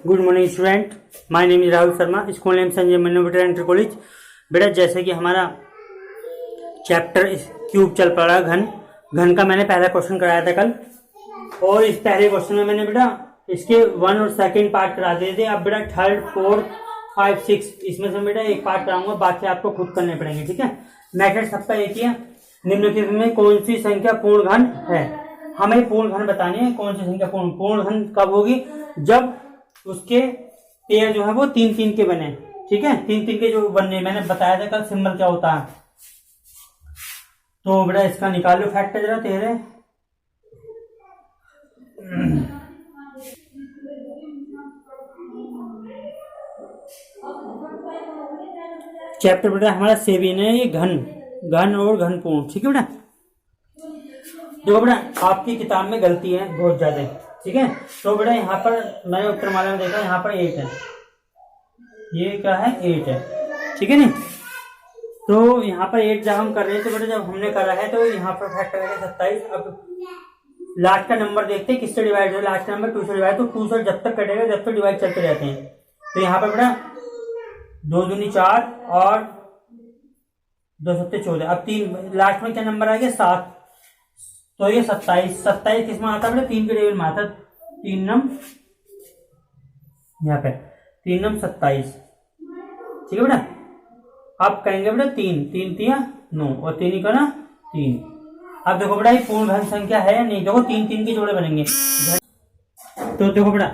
Good morning student, my name is Rahul Sharma, school name Sanjay मनोविटर inter college. बेटा जैसे कि हमारा चैप्टर क्यूब चल पड़ा घन घन का मैंने पहला क्वेश्चन कराया था कल, और इस पहले क्वेश्चन में मैंने बेटा इसके 1 और 2 पार्ट करा दिए थे। अब बेटा 3rd 4th 5 6 इसमें से बेटा एक पार्ट कराऊंगा, बाकी आपको खुद करने पड़ेंगे। ठीक है, मेथड सबका एक ही है। निम्नलिखित में कौन सी संख्या पूर्ण घन है? हमें पूर्ण घन बतानी है। कौन सी संख्या पूर्ण घन कब होगी? जब उसके पेयर जो है वो 3-3 के बने। ठीक है, 3-3 के जो बनने मैंने बताया था कल सिंबल क्या होता है। तो बेटा इसका निकाल लो फैक्टर जरा। 13 चैप्टर बेटा हमारा 7 है, ये घन और घन पूर्ण। ठीक है बेटा, देखो बेटा आपकी किताब में गलती है बहुत ज्यादा। ठीक है, तो बेटा यहाँ पर मैंने उत्तरमाला में देखा, यहाँ पर 8 है, ये क्या है 8 है। ठीक है नहीं, तो यहाँ पर 8 जब हम कर रहे हैं तो बेटा जब हमने करा है तो यहाँ पर फैक्टर है 27। अब लास्ट का नंबर देखते हैं किससे डिवाइड है। लास्ट का नंबर 2 से डिवाइड, तो 2 से जब तक कटेगा जब तक डिवाइड चलते रहते हैं। तो यहाँ पर बेटा 2 दूनी 4 और 2 सत्ते 14। अब 3 लास्ट में क्या नंबर आ गया 7, तो ये 27 किसमें आता है बेटा? 3 के टेबल में आता। 3 नम यहाँ पे 3 नम 27। ठीक है बेटा, अब कहेंगे बेटा 3 3 9 और 3 का ना 3। अब देखो बेटा ये पूर्ण घन संख्या है या नहीं? देखो 3-3 के जोड़े बनेंगे। तो देखो बेटा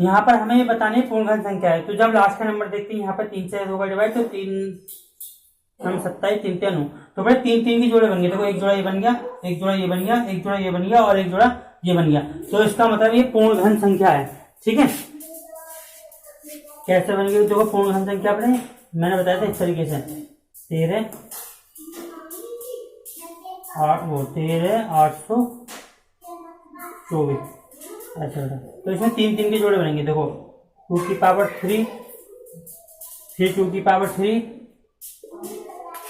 यहाँ पर हमें ये बताने पूर्ण घन संख्या है। तो जब लास्ट का नंबर देखते हैं यहाँ पर 3 से होगा डिवाइड, तो 3 हम 27 3 9। तो बेटा 3-3 के जोड़े बन गए। देखो एक जोड़ा ये बन गया, एक जोड़ा ये बन गया, एक जोड़ा ये बन गया और एक जोड़ा ये बन गया। तो इसका मतलब ये पूर्ण घन संख्या है। ठीक है, कैसे बन गई? देखो पूर्ण घन संख्या अपने मैंने बताया था इस तरीके से 13 824। अच्छा बेटा, तो इसमें 3-3 के जोड़े बनेंगे। देखो 2 की पावर 3, फिर 2 की पावर 3,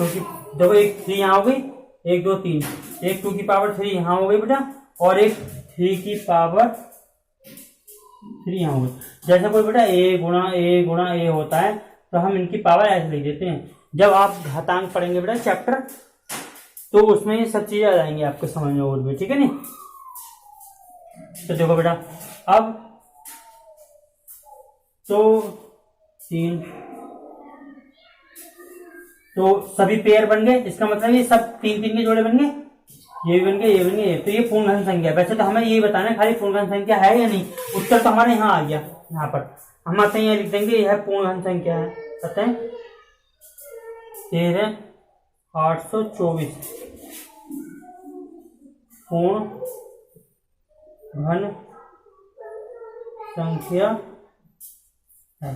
देखो एक 3 यहाँ हो गई, 1 2 3, एक 2 की पावर 3 यहाँ हो गई बेटा, और एक 3 की पावर 3 यहाँ हो गई। जैसे कोई बेटा a गुणा a होता है तो हम इनकी पावर ऐसे लिख देते हैं। जब आप घातांक पढ़ेंगे बेटा चैप्टर तो उसमें ये सब चीजें आ जाएंगी आपको समझ में और भी। ठीक है नहीं, तो देखो बेटा अब तो 3 तो सभी पेयर बन गए। इसका मतलब ये सब 3-3 के जोड़े बन गए, ये भी बन गए, ये बन गए। तो ये पूर्ण घन संख्या। वैसे तो हमें ये बताना है खाली पूर्ण घन संख्या है या नहीं। उत्तर तो हमारे यहाँ आ गया। यहाँ पर हम आते हैं यहाँ लिख देंगे यह पूर्ण घन संख्या है। पता है 13 824 पूर्ण घन संख्या है।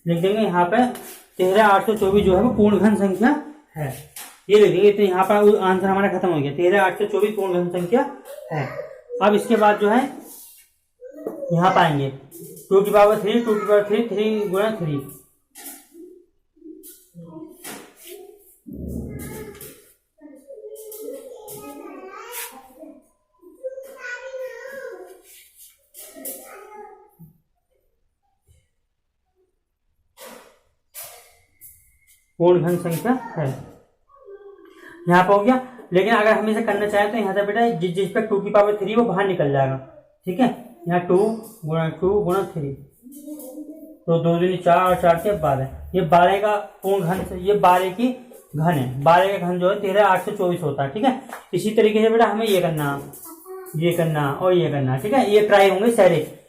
लिख देंगे यहाँ पे 13 824 जो है वो पूर्ण घन संख्या है, ये लिख देंगे। तो यहाँ पर आंसर हमारा खत्म हो गया। 13 824 पूर्ण घन संख्या है। अब इसके बाद जो है यहाँ पाएंगे 2 की पावर 3 2 की पावर 3 3 गुणा 3। पूर्ण घन संख्या है, यहाँ पे हो गया। लेकिन अगर हम इसे करना चाहें तो यहाँ से बेटा जिस पे 2 की पावर 3 वो बाहर निकल जाएगा। ठीक है, यहाँ 2 गुणा 3, तो 2 दूनी 4 और 4 के 12। ये 12 का पूर्ण घन, ये 12 की घन है। 12 का घन जो है 13 824 होता है। ठीक है, इसी तरीके से बेटा हमें ये करना और ये करना। ठीक है, ये ट्राई होंगे सारे।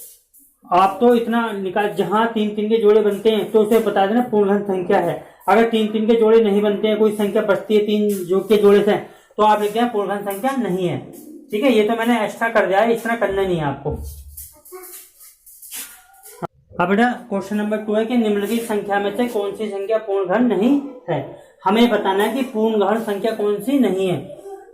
आप तो इतना निकाल, जहां 3-3 के जोड़े बनते हैं तो उसे बता देना पूर्ण घन संख्या है। अगर 3-3 के जोड़े नहीं बनते हैं, कोई संख्या बचती है 3 जो के जोड़े से, तो आप लिखते हैं पूर्ण घन संख्या नहीं है। ठीक है, ये तो मैंने एक्स्ट्रा कर दिया है, इतना करना नहीं है आपको। अब बेटा क्वेश्चन नंबर 2 है कि निम्नलिखित संख्या में से कौन सी संख्या पूर्ण घन नहीं है। हमें बताना है कि पूर्ण घन संख्या कौन सी नहीं है।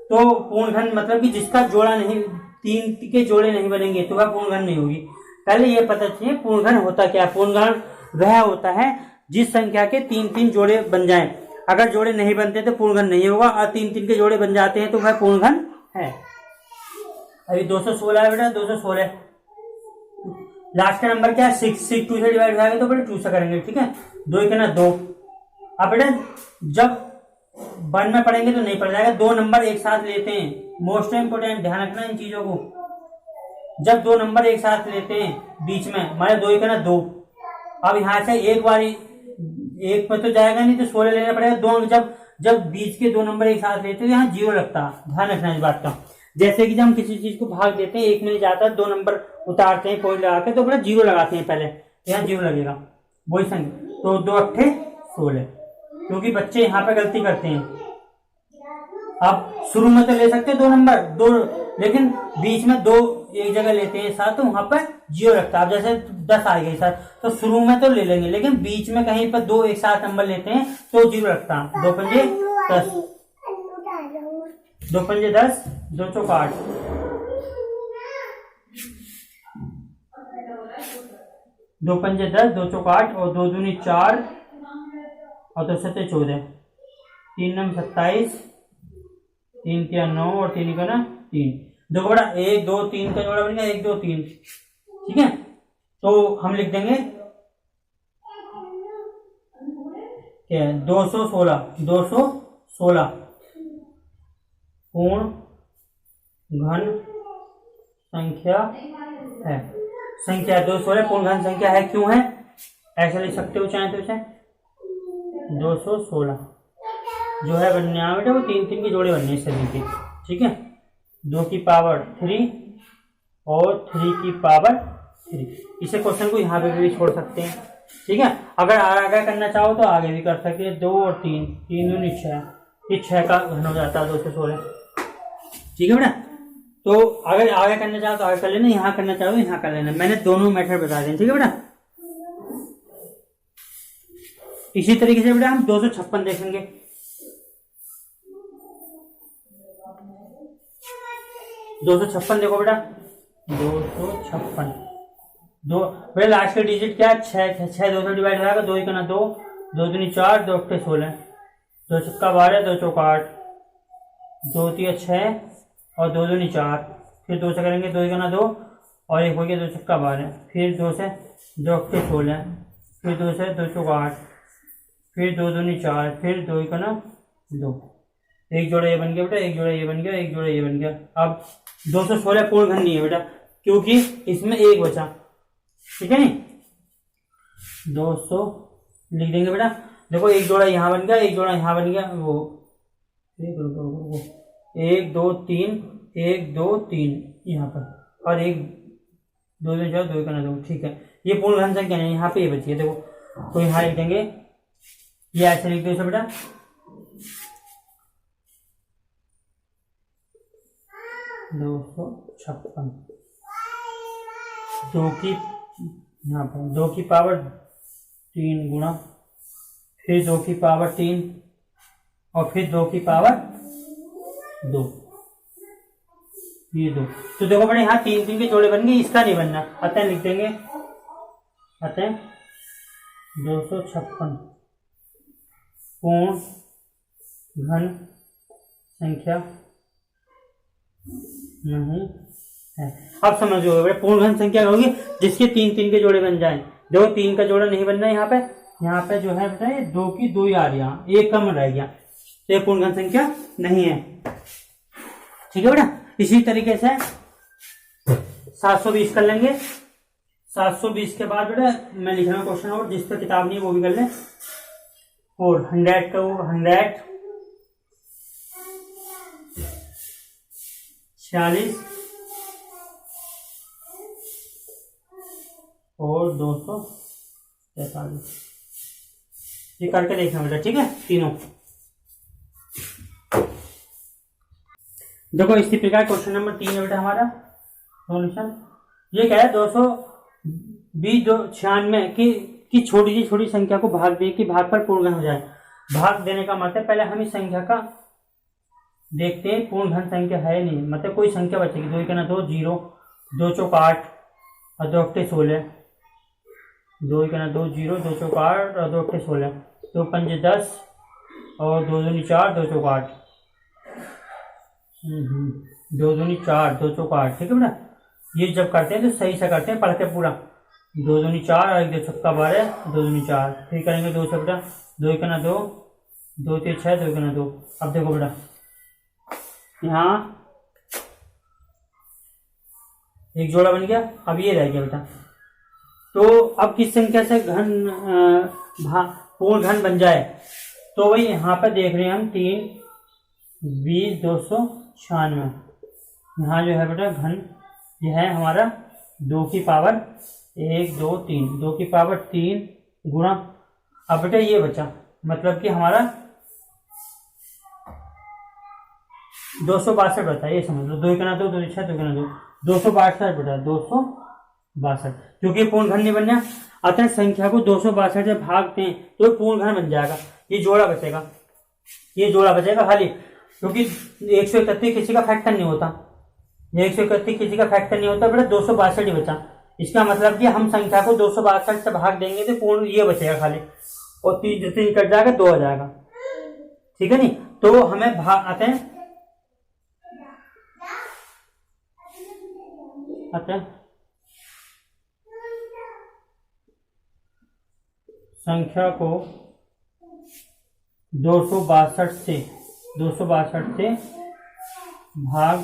तो पूर्ण घन मतलब कि जिसका जोड़ा नहीं, 3 के जोड़े नहीं बनेंगे तो वह पूर्ण घन नहीं होगी। पहले ये पता चाहिए पूर्ण घन होता क्या है। पूर्ण घन वह होता है जिस संख्या के 3-3 जोड़े बन जाएं। अगर जोड़े नहीं बनते तो पूर्ण घन नहीं होगा, और 3-3 के जोड़े बन जाते हैं तो वह पूर्ण घन है। अभी 216 है बेटा, 216 लास्ट का नंबर क्या है 6, 6 2 से डिवाइड हो जाएगा तो बेटा 2 से करेंगे, ठीक है। 2 के ना 2। अब बेटा जब 1 में पढ़ेंगे तो नहीं पढ़ जाएगा, 2 नंबर एक साथ लेते हैं, मोस्ट इंपोर्टेंट ध्यान रखना इन चीजों को। जब 2 नंबर एक साथ लेते हैं बीच में, माने 2 के ना 2, अब यहाँ से एक बारी एक में तो जाएगा नहीं तो 16 लेना पड़ेगा। 2 जब बीच के 2 नंबर एक साथ लेते हैं यहाँ 0 लगता, ध्यान रखना इस बात का। जैसे कि जब हम किसी चीज को भाग देते हैं, 1 में जाता है, 2 नंबर उतारते हैं पॉइंट लगा के, तो बड़ा 0 लगाते हैं पहले, यहाँ 0 लगेगा, वही संख्या। तो 2 अट्ठे 16, क्योंकि बच्चे यहाँ पे गलती करते हैं। आप शुरू में तो ले सकते हैं 2 नंबर 2, लेकिन बीच में 2 एक जगह लेते हैं साथ, तो वहां पर 0 लगता है। अब जैसे 10 आ गई सर, तो शुरू में तो ले लेंगे, लेकिन बीच में कहीं पर 2 एक साथ नंबर लेते हैं तो 0 लगता है। 2 पंजे 10, 2 पंजे 10, 2 चौक 8, 2 पंजे 10, 2 चौक 8, और 2 दूनी 4, और 2 सत्ते 14, 3 नम 27, 3 क्या 9, और 3 का ना 3। देखो बड़ा 1 2 3 का जोड़ा बनेगा 1 2 3, ठीक है। तो हम लिख देंगे क्या है 216, 216 पूर्ण घन संख्या है। संख्या 216 पूर्ण घन संख्या है, क्यों है ऐसा लिख सकते हो चाहे तो चाहे। 216 जो है बनने बेटा वो 3 3 के जोड़े बनने सभी के, ठीक है। 2 की पावर 3 और 3 की पावर 3। इसे क्वेश्चन को यहाँ पे भी छोड़ सकते हैं, ठीक है। अगर आगे करना चाहो तो आगे भी कर सकते हैं। 2 और 3, 3 दूनी 6, ये 6 का घन हो जाता है 216, ठीक है बेटा। तो अगर आगे करना चाहो तो आगे कर लेना, यहाँ करना चाहो तो यहाँ कर लेना। मैंने दोनों मेथड बता दें, ठीक है बेटा। इसी तरीके से बेटा हम 256 देखेंगे। 256 देखो बेटा, 256 दो बेटा लास्ट का डिजिट क्या है 6, 6 2 से डिवाइड हो जाएगा, 2 एक ना 2, 2 दूनी 4, 2 अट्ठे 16, 2 छक्का 12, 2 चौक 8, 2 तिया 6, और 2 दूनी 4, फिर 2 से करेंगे 2 एक ना 2, और एक हो गया 2 छक्का 12, फिर 2 से 2 अट्ठे 16, फिर 2 से 2 चौक 8, फिर 2 दूनी 4, फिर 2 एक ना 2, एक जोड़ा ये बन गया बेटा, एक जोड़ा ये बन गया, एक जोड़ा ये बन गया। अब 216 पूर्ण घन नहीं है बेटा, क्योंकि इसमें एक बचा, ठीक है नी। 200 लिख देंगे बेटा। देखो एक जोड़ा यहाँ बन गया, एक जोड़ा यहाँ बन गया, वो 1 2 3, 1 2 3 यहाँ पर, और 1 2 2 4 2 का 2, ठीक है। ये पूर्ण घन संख्या नहीं, यहाँ पे ये बची है देखो, तो यहाँ लिख देंगे, ये ऐसे लिख दो बेटा। 256 2 की यहाँ पर 2 की पावर 3 गुणा, फिर 2 की पावर 3, और फिर 2 की पावर 2, ये 2। तो देखो बेटा यहाँ 3 3 के जोड़े बन गए, इसका नहीं बनना, अतः लिख देंगे, अतः 256 पूर्ण घन संख्या नहीं है। अब समझो बेटा पूर्ण घन संख्या होगी जिसके 3 3 के जोड़े बन जाएं। देखो 3 का जोड़ा नहीं बनना है यहाँ पे जो है बेटा ये 2 की 2 ही आ रही है, एक कम रह गया, तो ये पूर्ण घन संख्या नहीं है, ठीक है बेटा। इसी तरीके से 720 कर लेंगे। 720 के बाद बेटा मैं लिख रहा हूँ क्वेश्चन, और जिस पर किताब नहीं है वो भी कर ले। और 100 का 100 46 और 243, ये करके देखना बेटा, ठीक है तीनों। देखो इसी प्रकार क्वेश्चन नंबर 3 है बेटा हमारा सॉल्यूशन। ये क्या है 296 की छोटी सी छोटी संख्या को भाग दे कि भाग पर पूर्ण घन हो जाए। भाग देने का मतलब पहले हम इस संख्या का देखते हैं पूर्ण घन संख्या है नहीं, मतलब कोई संख्या बचेगी। 2 के ना 2 0, 2 चौक 8 और 2 अट्ठे 16, 2 के ना 2 0, 2 चौक 8 और 2 अट्ठे 16, 2 पंजे 10 और 2 दूनी 4, 2 चौक 8, 2 दूनी 4, 2 चौक 8, ठीक है बेटा। ये जब करते हैं तो सही से करते हैं, पढ़ के पूरा। 2 दूनी 4 और 1 2 छक्का 12, 2 दूनी 4। फिर करेंगे 2 से बेटा, 2 1 2, 2 3 6, 2 1 2। अब देखो बेटा यहाँ एक जोड़ा बन गया। अब ये रह गया बेटा। तो अब किस संख्या से पूर्ण घन बन जाए, तो वही यहाँ पर देख रहे हैं हम 3 20 296। यहाँ जो है बेटा घन यह है हमारा 2 की पावर 1 2 3, 2 की पावर 3 गुणा। अब बेटा ये बचा, मतलब कि हमारा 262 बता, ये समझ लो। 2 1 2, 2 6 2 1 2, 262 बेटा, 262, क्योंकि पूर्ण घन नहीं बनना। अतः संख्या को 262 से भागते हैं तो पूर्ण घन बन जाएगा। ये जोड़ा बचेगा, ये जोड़ा बचेगा खाली, क्योंकि 131 किसी का फैक्टर नहीं होता। 131 किसी का फैक्टर नहीं होता बेटा, 262 ही बचा। इसका मतलब कि हम संख्या को 262 से भाग देंगे तो पूर्ण ये बचेगा खाली, और 3 कट जाएगा 2 आ जाएगा। ठीक है नहीं, तो हमें भाग आते हैं संख्या को 262 से भाग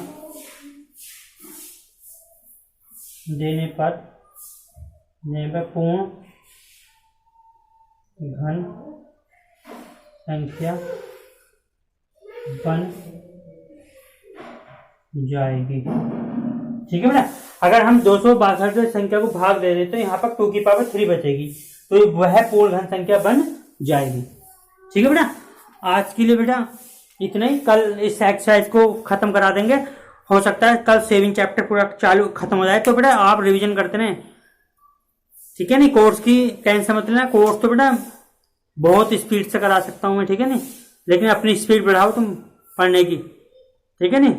देने पर पूर्ण घन संख्या बन जाएगी। ठीक है बेटा। अगर हम 262 संख्या को भाग दे दें तो यहाँ पर 2 की पावर 3 बचेगी, तो वह पूर्ण घन संख्या बन जाएगी। ठीक है बेटा। आज के लिए बेटा इतना ही। कल इस एक्सरसाइज को खत्म करा देंगे। हो सकता है कल सेविंग चैप्टर पूरा चालू खत्म हो जाए, तो बेटा आप रिवीजन करते रहें। ठीक है नहीं, कोर्स की टेंशन मत लेना। कोर्स तो बेटा बहुत स्पीड से करा सकता हूं मैं, ठीक है नहीं, लेकिन अपनी स्पीड बढ़ाओ तुम पढ़ने की। ठीक है नहीं।